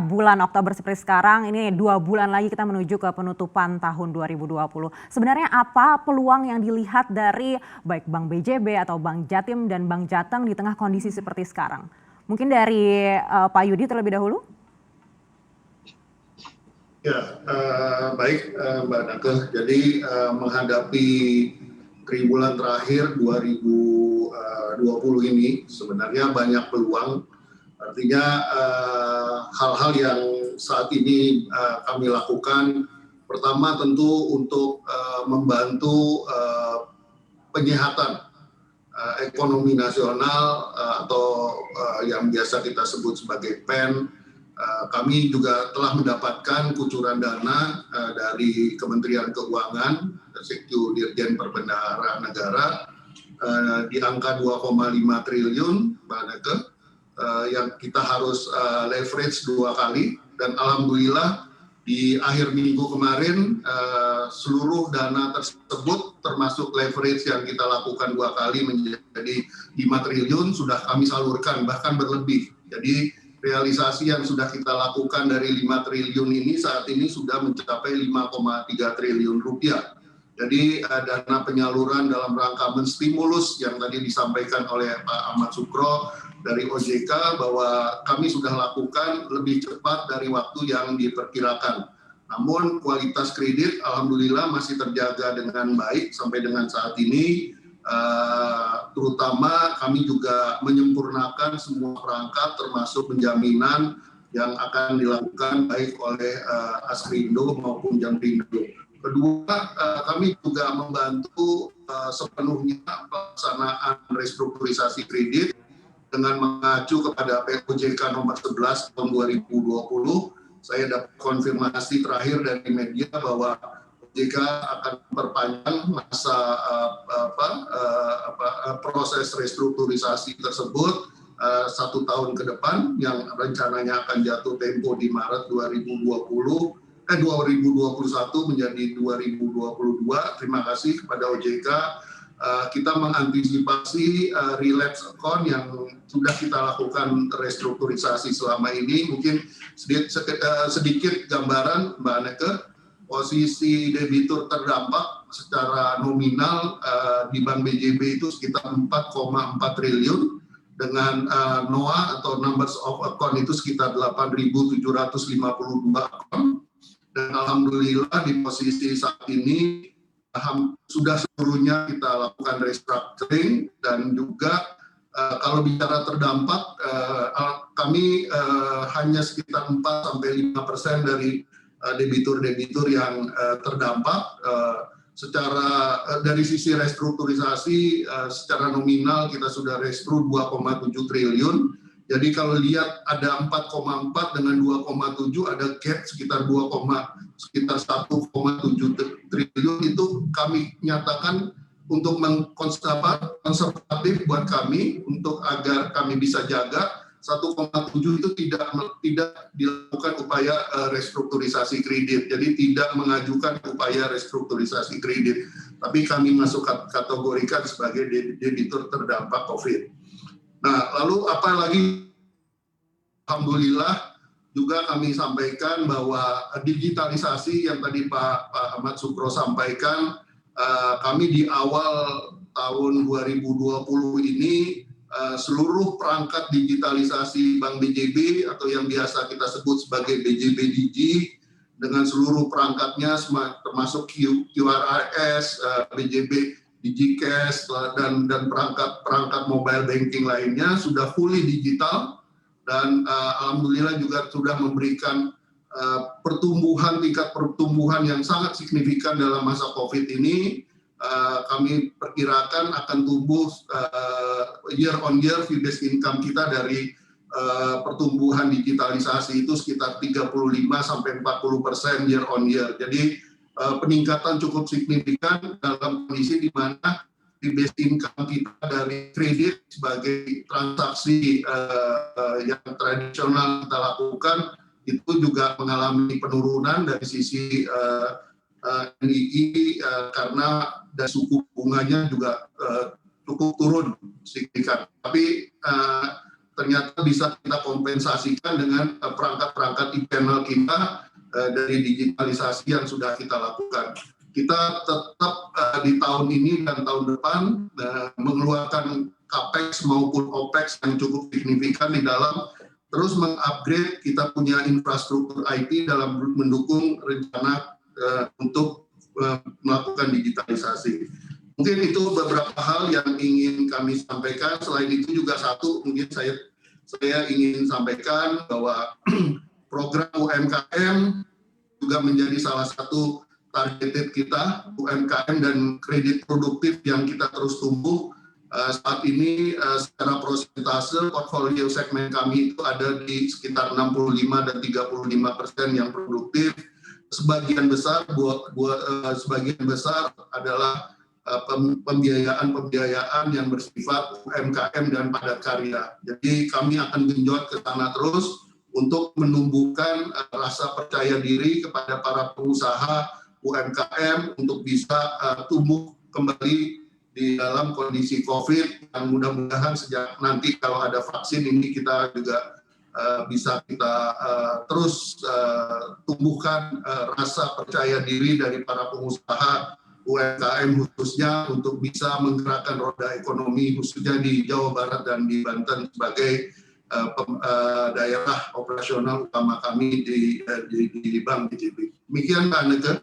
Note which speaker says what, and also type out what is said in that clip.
Speaker 1: bulan Oktober seperti sekarang, ini 2 bulan lagi kita menuju ke penutupan tahun 2020. Sebenarnya apa peluang yang dilihat dari baik Bank BJB atau Bank Jatim dan Bank Jateng di tengah kondisi seperti sekarang? Mungkin dari Pak Yudi terlebih dahulu.
Speaker 2: Ya, baik Mbak Nake. Jadi menghadapi triwulan terakhir 2020 ini sebenarnya banyak peluang. Artinya hal-hal yang saat ini kami lakukan, pertama tentu untuk membantu penyehatan ekonomi nasional atau yang biasa kita sebut sebagai PEN. Kami juga telah mendapatkan kucuran dana dari Kementerian Keuangan, Sekju Dirjen Perbendaharaan Negara di angka 2,5 triliun, Mbak Neke, yang kita harus leverage 2 kali, dan alhamdulillah di akhir minggu kemarin seluruh dana tersebut termasuk leverage yang kita lakukan 2 kali menjadi 5 triliun sudah kami salurkan, bahkan berlebih. Jadi realisasi yang sudah kita lakukan dari 5 triliun ini saat ini sudah mencapai 5,3 triliun rupiah. Jadi dana penyaluran dalam rangka menstimulus yang tadi disampaikan oleh Pak Ahmad Sukro dari OJK bahwa kami sudah lakukan lebih cepat dari waktu yang diperkirakan. Namun kualitas kredit alhamdulillah masih terjaga dengan baik sampai dengan saat ini. Terutama kami juga menyempurnakan semua perangkat termasuk penjaminan yang akan dilakukan baik oleh Askrindo maupun Jampindo. Kedua, kami juga membantu sepenuhnya pelaksanaan restrukturisasi kredit dengan mengacu kepada POJK nomor 11 tahun 2020. Saya dapat konfirmasi terakhir dari media bahwa OJK akan memperpanjang masa proses restrukturisasi tersebut 1 tahun ke depan, yang rencananya akan jatuh tempo di Maret 2021 menjadi 2022. Terima kasih kepada OJK. Kita mengantisipasi relapse account yang sudah kita lakukan restrukturisasi selama ini. Mungkin sedikit gambaran Mbak Neke. Posisi debitur terdampak secara nominal di Bank BJB itu sekitar 4,4 triliun dengan NOA atau numbers of account itu sekitar 8.752 account, dan alhamdulillah di posisi saat ini sudah seluruhnya kita lakukan restructuring, dan juga kalau bicara terdampak kami hanya sekitar 4-5% dari debitur-debitur yang terdampak. Secara dari sisi restrukturisasi secara nominal kita sudah restru 2,7 triliun. Jadi kalau lihat ada 4,4 dengan 2,7 ada gap sekitar 1,7 triliun. Itu kami nyatakan untuk konservatif buat kami, untuk agar kami bisa jaga 1,7 itu tidak dilakukan upaya restrukturisasi kredit. Jadi tidak mengajukan upaya restrukturisasi kredit, tapi kami masuk kategorikan sebagai debitur terdampak COVID. Nah, lalu apa lagi? Alhamdulillah juga kami sampaikan bahwa digitalisasi yang tadi Pak Ahmad Sukro sampaikan, kami di awal tahun 2020 ini seluruh perangkat digitalisasi Bank BJB atau yang biasa kita sebut sebagai BJB Digi dengan seluruh perangkatnya termasuk QRIS, BJB DigiCash dan perangkat mobile banking lainnya sudah fully digital, dan alhamdulillah juga sudah memberikan tingkat pertumbuhan yang sangat signifikan dalam masa COVID ini. Kami perkirakan akan tumbuh year on year fee based income kita dari pertumbuhan digitalisasi itu sekitar 35-40% year on year. Jadi peningkatan cukup signifikan dalam kondisi di mana fee based income kita dari kredit sebagai transaksi yang tradisional kita lakukan itu juga mengalami penurunan dari sisi NII karena dan suku bunganya juga cukup turun signifikan. Tapi ternyata bisa kita kompensasikan dengan perangkat e-channel kita dari digitalisasi yang sudah kita lakukan. Kita tetap di tahun ini dan tahun depan mengeluarkan CAPEX maupun OPEX yang cukup signifikan di dalam terus mengupgrade kita punya infrastruktur IT dalam mendukung rencana untuk melakukan digitalisasi. Mungkin itu beberapa hal yang ingin kami sampaikan. Selain itu juga mungkin saya ingin sampaikan bahwa program UMKM juga menjadi salah satu targeted kita, UMKM dan kredit produktif yang kita terus tumbuh. Saat ini secara persentase portfolio segmen kami itu ada di sekitar 65 dan 35% yang produktif. Sebagian besar adalah pembiayaan yang bersifat UMKM dan padat karya. Jadi kami akan genjot ke sana terus untuk menumbuhkan rasa percaya diri kepada para pengusaha UMKM untuk bisa tumbuh kembali di dalam kondisi COVID yang mudah-mudahan sejak nanti kalau ada vaksin ini kita juga bisa kita terus tumbuhkan rasa percaya diri dari para pengusaha UMKM khususnya untuk bisa menggerakkan roda ekonomi khususnya di Jawa Barat dan di Banten sebagai daerah operasional utama kami di Bank BJB. Demikian Mbak Anneke.